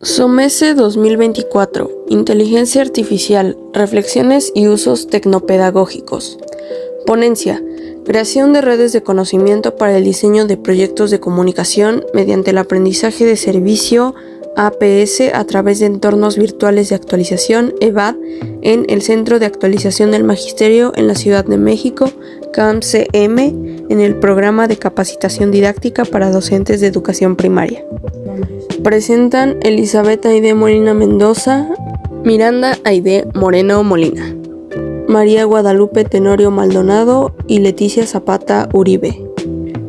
SOMECE 2024. Inteligencia Artificial, Reflexiones y Usos Tecnopedagógicos. Ponencia. Creación de redes de conocimiento para el diseño de proyectos de comunicación mediante el aprendizaje de servicio APS a través de entornos virtuales de actualización EVAD en el Centro de Actualización del Magisterio en la Ciudad de México, CAMCM, en el programa de capacitación didáctica para docentes de educación primaria. Presentan Elizabeth Aide Molina Mendoza, Miranda Aide Moreno Molina, María Guadalupe Tenorio Maldonado y Leticia Zapata Uribe.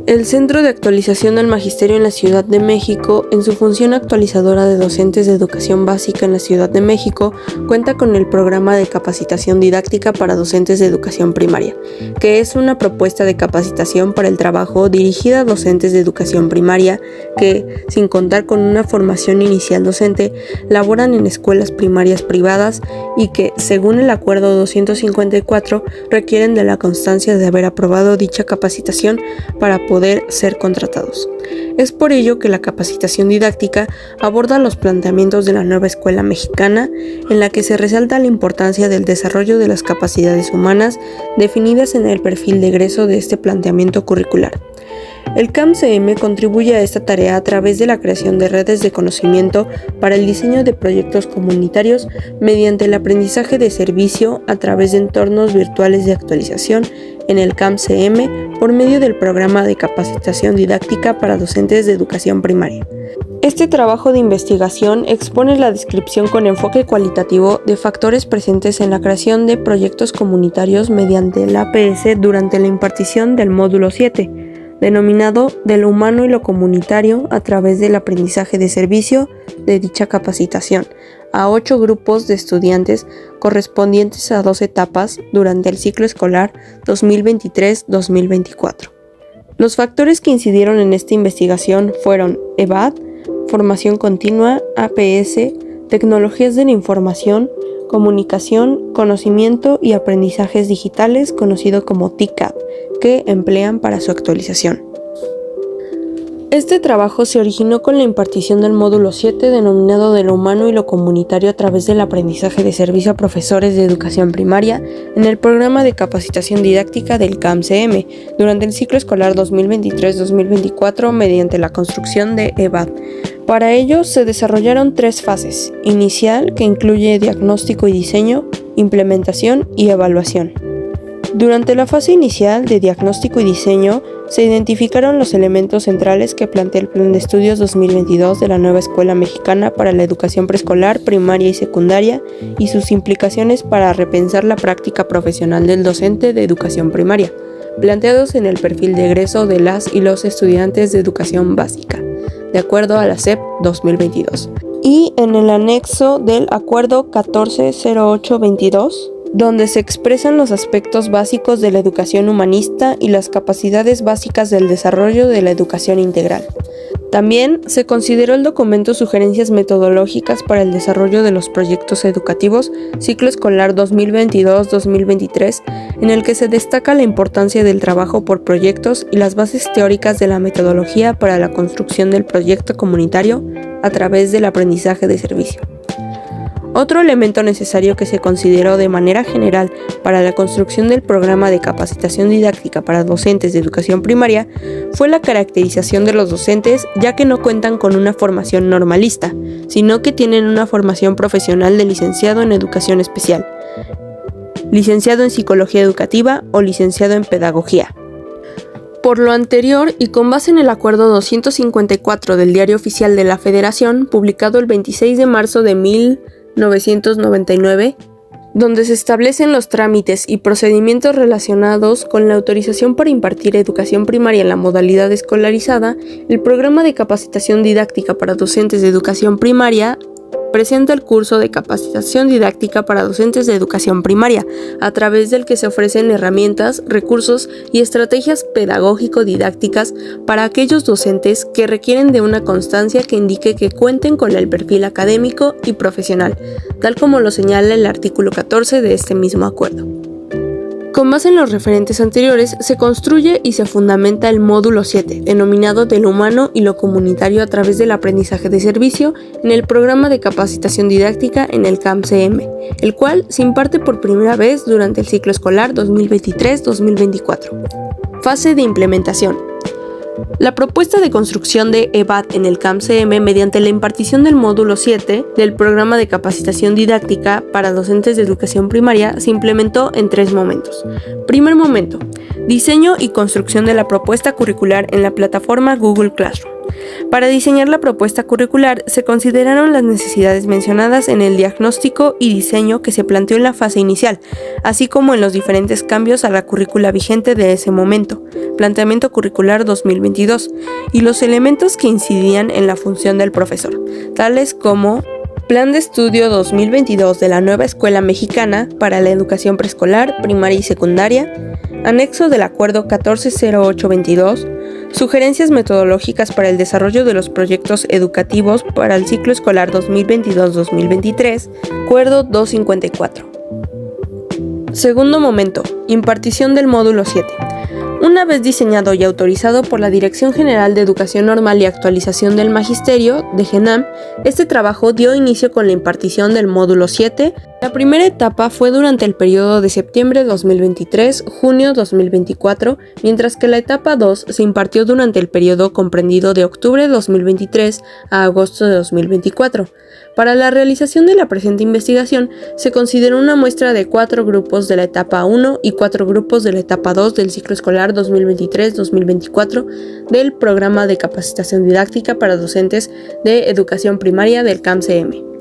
El Centro de Actualización del Magisterio en la Ciudad de México, en su función actualizadora de docentes de educación básica en la Ciudad de México, cuenta con el programa de capacitación didáctica para docentes de educación primaria, que es una propuesta de capacitación para el trabajo dirigida a docentes de educación primaria que, sin contar con una formación inicial docente, laboran en escuelas primarias privadas y que, según el Acuerdo 254, requieren de la constancia de haber aprobado dicha capacitación para poder ser contratados. Es por ello que la capacitación didáctica aborda los planteamientos de la nueva escuela mexicana, en la que se resalta la importancia del desarrollo de las capacidades humanas definidas en el perfil de egreso de este planteamiento curricular. El CAMCM contribuye a esta tarea a través de la creación de redes de conocimiento para el diseño de proyectos comunitarios mediante el aprendizaje de servicio a través de entornos virtuales de actualización en el CAMCM por medio del programa de capacitación didáctica para docentes de educación primaria. Este trabajo de investigación expone la descripción con enfoque cualitativo de factores presentes en la creación de proyectos comunitarios mediante el APS durante la impartición del módulo 7. Denominado de lo humano y lo comunitario a través del aprendizaje de servicio de dicha capacitación, a 8 grupos de estudiantes correspondientes a 2 etapas durante el ciclo escolar 2023-2024. Los factores que incidieron en esta investigación fueron EVAD, formación continua, APS, tecnologías de la información, comunicación, conocimiento y aprendizajes digitales, conocido como TICAD, que emplean para su actualización. Este trabajo se originó con la impartición del módulo 7 denominado de lo humano y lo comunitario a través del aprendizaje de servicio a profesores de educación primaria en el programa de capacitación didáctica del CAMCM durante el ciclo escolar 2023-2024 mediante la construcción de EVAD. Para ello se desarrollaron 3 fases: inicial, que incluye diagnóstico y diseño, implementación y evaluación. Durante la fase inicial de diagnóstico y diseño, se identificaron los elementos centrales que plantea el Plan de Estudios 2022 de la nueva Escuela Mexicana para la Educación Preescolar, Primaria y Secundaria y sus implicaciones para repensar la práctica profesional del docente de educación primaria, planteados en el perfil de egreso de las y los estudiantes de educación básica, de acuerdo a la SEP 2022. Y en el anexo del Acuerdo 140822, donde se expresan los aspectos básicos de la educación humanista y las capacidades básicas del desarrollo de la educación integral. También se consideró el documento Sugerencias metodológicas para el desarrollo de los proyectos educativos ciclo escolar 2022-2023, en el que se destaca la importancia del trabajo por proyectos y las bases teóricas de la metodología para la construcción del proyecto comunitario a través del aprendizaje de servicio. Otro elemento necesario que se consideró de manera general para la construcción del programa de capacitación didáctica para docentes de educación primaria fue la caracterización de los docentes, ya que no cuentan con una formación normalista, sino que tienen una formación profesional de licenciado en educación especial, licenciado en psicología educativa o licenciado en pedagogía. Por lo anterior, y con base en el Acuerdo 254 del Diario Oficial de la Federación, publicado el 26 de marzo de 1999, donde se establecen los trámites y procedimientos relacionados con la autorización para impartir educación primaria en la modalidad escolarizada, el programa de capacitación didáctica para docentes de educación primaria presenta el curso de capacitación didáctica para docentes de educación primaria, a través del que se ofrecen herramientas, recursos y estrategias pedagógico-didácticas para aquellos docentes que requieren de una constancia que indique que cuenten con el perfil académico y profesional, tal como lo señala el artículo 14 de este mismo acuerdo. Con base en los referentes anteriores, se construye y se fundamenta el módulo 7, denominado de lo humano y lo comunitario a través del aprendizaje de servicio en el programa de capacitación didáctica en el CAM-CM, el cual se imparte por primera vez durante el ciclo escolar 2023-2024. Fase de implementación. La propuesta de construcción de EBAD en el CAM-CM mediante la impartición del módulo 7 del programa de capacitación didáctica para docentes de educación primaria se implementó en 3 momentos. Primer momento, diseño y construcción de la propuesta curricular en la plataforma Google Classroom. Para diseñar la propuesta curricular se consideraron las necesidades mencionadas en el diagnóstico y diseño que se planteó en la fase inicial, así como en los diferentes cambios a la currícula vigente de ese momento, planteamiento curricular 2022, y los elementos que incidían en la función del profesor, tales como Plan de Estudio 2022 de la Nueva Escuela Mexicana para la Educación Preescolar, Primaria y Secundaria, Anexo del Acuerdo 140822, Sugerencias metodológicas para el desarrollo de los proyectos educativos para el ciclo escolar 2022-2023, Acuerdo 254. Segundo momento, impartición del módulo 7. Una vez diseñado y autorizado por la Dirección General de Educación Normal y Actualización del Magisterio, DGENAM, este trabajo dio inicio con la impartición del módulo 7. La primera etapa fue durante el periodo de septiembre 2023-junio 2024, mientras que la etapa 2 se impartió durante el periodo comprendido de octubre 2023 a agosto de 2024. Para la realización de la presente investigación, se consideró una muestra de 4 grupos de la etapa 1 y 4 grupos de la etapa 2 del ciclo escolar 2023-2024 del Programa de Capacitación Didáctica para Docentes de Educación Primaria del CAM-CM.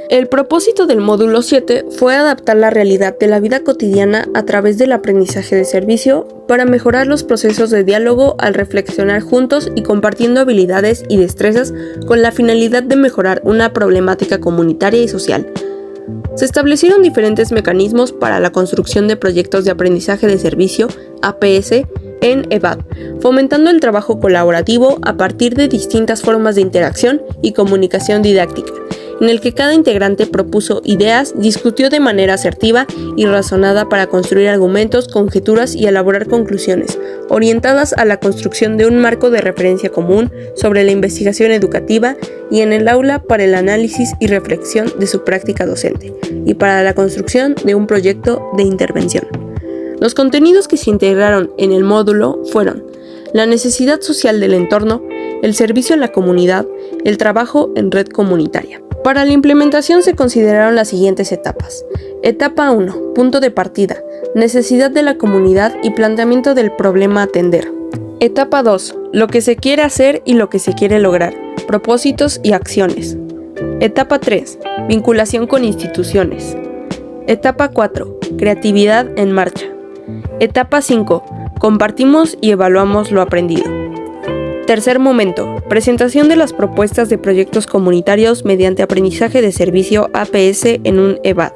El propósito del módulo 7 fue adaptar la realidad de la vida cotidiana a través del aprendizaje de servicio para mejorar los procesos de diálogo al reflexionar juntos y compartiendo habilidades y destrezas con la finalidad de mejorar una problemática comunitaria y social. Se establecieron diferentes mecanismos para la construcción de proyectos de aprendizaje de servicio, APS, en EBAD, fomentando el trabajo colaborativo a partir de distintas formas de interacción y comunicación didáctica, en el que cada integrante propuso ideas, discutió de manera asertiva y razonada para construir argumentos, conjeturas y elaborar conclusiones, orientadas a la construcción de un marco de referencia común sobre la investigación educativa y en el aula para el análisis y reflexión de su práctica docente, y para la construcción de un proyecto de intervención. Los contenidos que se integraron en el módulo fueron la necesidad social del entorno, el servicio a la comunidad, el trabajo en red comunitaria. Para la implementación se consideraron las siguientes etapas. Etapa 1. Punto de partida. Necesidad de la comunidad y planteamiento del problema a atender. Etapa 2. Lo que se quiere hacer y lo que se quiere lograr. Propósitos y acciones. Etapa 3. Vinculación con instituciones. Etapa 4. Creatividad en marcha. Etapa 5. Compartimos y evaluamos lo aprendido. Tercer momento. Presentación de las propuestas de proyectos comunitarios mediante aprendizaje de servicio APS en un EBAD.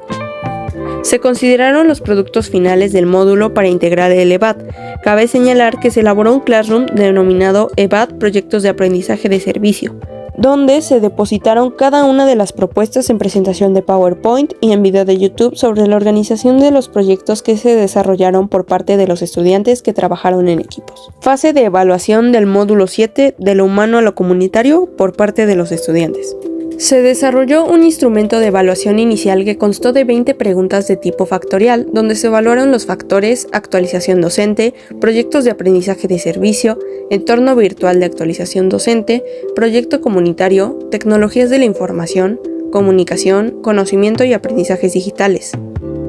Se consideraron los productos finales del módulo para integrar el EBAD. Cabe señalar que se elaboró un Classroom denominado EBAD Proyectos de Aprendizaje de Servicio, donde se depositaron cada una de las propuestas en presentación de PowerPoint y en video de YouTube sobre la organización de los proyectos que se desarrollaron por parte de los estudiantes que trabajaron en equipos. Fase de evaluación del módulo 7 de lo humano a lo comunitario por parte de los estudiantes. Se desarrolló un instrumento de evaluación inicial que constó de 20 preguntas de tipo factorial, donde se evaluaron los factores actualización docente, proyectos de aprendizaje de servicio, entorno virtual de actualización docente, proyecto comunitario, tecnologías de la información, comunicación, conocimiento y aprendizajes digitales.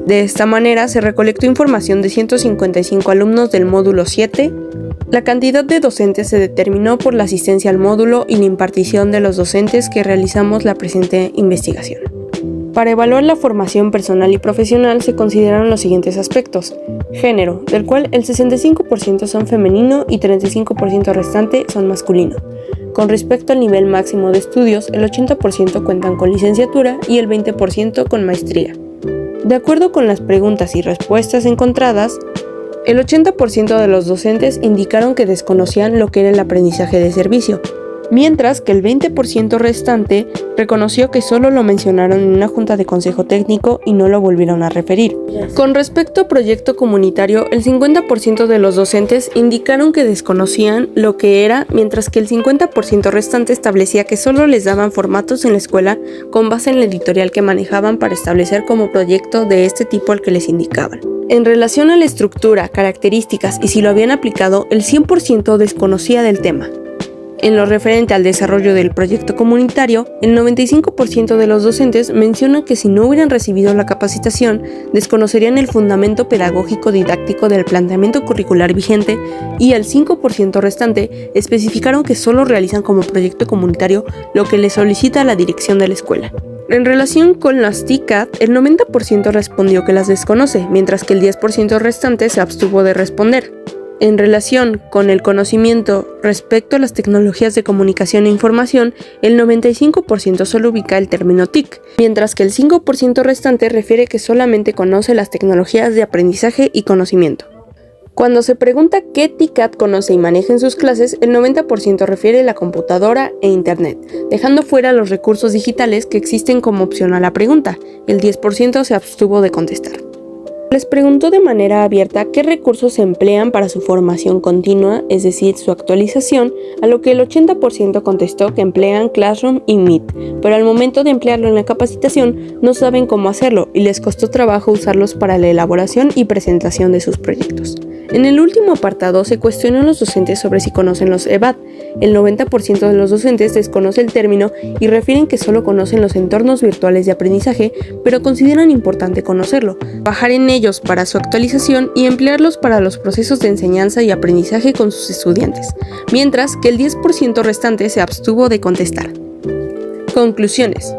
De esta manera se recolectó información de 155 alumnos del módulo 7. La cantidad de docentes se determinó por la asistencia al módulo y la impartición de los docentes que realizamos la presente investigación. Para evaluar la formación personal y profesional se consideraron los siguientes aspectos. Género, del cual el 65% son femenino y 35% restante son masculino. Con respecto al nivel máximo de estudios, el 80% cuentan con licenciatura y el 20% con maestría. De acuerdo con las preguntas y respuestas encontradas, el 80% de los docentes indicaron que desconocían lo que era el aprendizaje de servicio, mientras que el 20% restante reconoció que solo lo mencionaron en una junta de consejo técnico y no lo volvieron a referir. Con respecto a proyecto comunitario, el 50% de los docentes indicaron que desconocían lo que era, mientras que el 50% restante establecía que solo les daban formatos en la escuela con base en la editorial que manejaban para establecer como proyecto de este tipo al que les indicaban. En relación a la estructura, características y si lo habían aplicado, el 100% desconocía del tema. En lo referente al desarrollo del proyecto comunitario, el 95% de los docentes mencionan que si no hubieran recibido la capacitación, desconocerían el fundamento pedagógico didáctico del planteamiento curricular vigente y el 5% restante especificaron que solo realizan como proyecto comunitario lo que les solicita la dirección de la escuela. En relación con las TCAT, el 90% respondió que las desconoce, mientras que el 10% restante se abstuvo de responder. En relación con el conocimiento respecto a las tecnologías de comunicación e información, el 95% solo ubica el término TIC, mientras que el 5% restante refiere que solamente conoce las tecnologías de aprendizaje y conocimiento. Cuando se pregunta qué TCAT conoce y maneja en sus clases, el 90% refiere la computadora e Internet, dejando fuera los recursos digitales que existen como opción a la pregunta. El 10% se abstuvo de contestar. Les preguntó de manera abierta qué recursos se emplean para su formación continua, es decir, su actualización, a lo que el 80% contestó que emplean Classroom y Meet, pero al momento de emplearlo en la capacitación no saben cómo hacerlo y les costó trabajo usarlos para la elaboración y presentación de sus proyectos. En el último apartado se cuestionó a los docentes sobre si conocen los EVAD. El 90% de los docentes desconoce el término y refieren que solo conocen los entornos virtuales de aprendizaje, pero consideran importante conocerlo, trabajar en ellos para su actualización y emplearlos para los procesos de enseñanza y aprendizaje con sus estudiantes, mientras que el 10% restante se abstuvo de contestar. Conclusiones.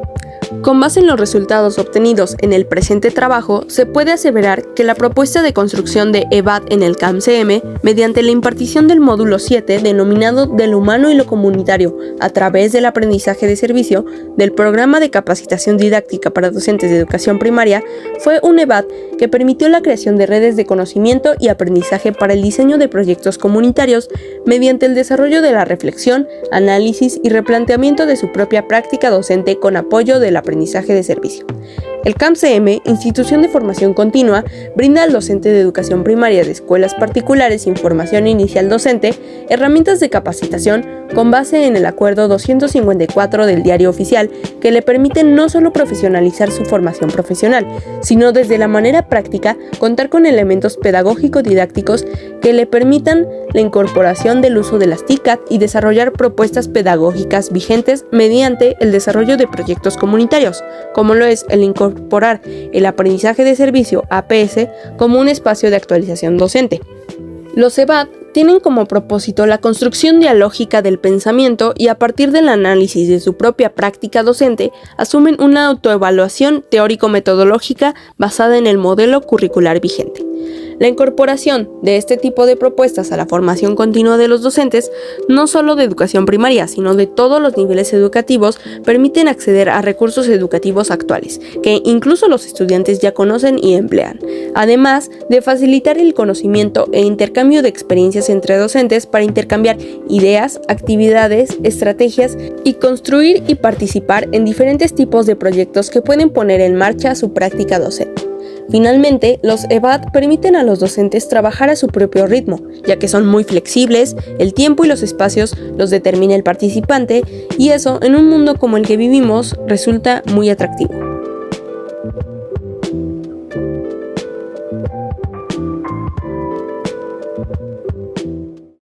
Con base en los resultados obtenidos en el presente trabajo, se puede aseverar que la propuesta de construcción de EVAD en el CAMCM, mediante la impartición del módulo 7 denominado de lo humano y lo comunitario a través del aprendizaje de servicio del programa de capacitación didáctica para docentes de educación primaria, fue un EVAD que permitió la creación de redes de conocimiento y aprendizaje para el diseño de proyectos comunitarios mediante el desarrollo de la reflexión, análisis y replanteamiento de su propia práctica docente con apoyo del aprendizaje de servicio. El CAMCM, institución de formación continua, brinda al docente de educación primaria de escuelas particulares sin formación inicial docente herramientas de capacitación con base en el Acuerdo 254 del Diario Oficial que le permiten no solo profesionalizar su formación profesional, sino desde la manera práctica contar con elementos pedagógico-didácticos que le permitan la incorporación del uso de las TCAT y desarrollar propuestas pedagógicas vigentes mediante el desarrollo de proyectos comunitarios, como lo es el incorporar el aprendizaje de servicio APS como un espacio de actualización docente. Los EVAD tienen como propósito la construcción dialógica del pensamiento y a partir del análisis de su propia práctica docente asumen una autoevaluación teórico-metodológica basada en el modelo curricular vigente. La incorporación de este tipo de propuestas a la formación continua de los docentes, no solo de educación primaria, sino de todos los niveles educativos, permiten acceder a recursos educativos actuales, que incluso los estudiantes ya conocen y emplean, además de facilitar el conocimiento e intercambio de experiencias entre docentes para intercambiar ideas, actividades, estrategias y construir y participar en diferentes tipos de proyectos que pueden poner en marcha su práctica docente. Finalmente, los EVAD permiten a los docentes trabajar a su propio ritmo, ya que son muy flexibles, el tiempo y los espacios los determina el participante, y eso, en un mundo como el que vivimos, resulta muy atractivo.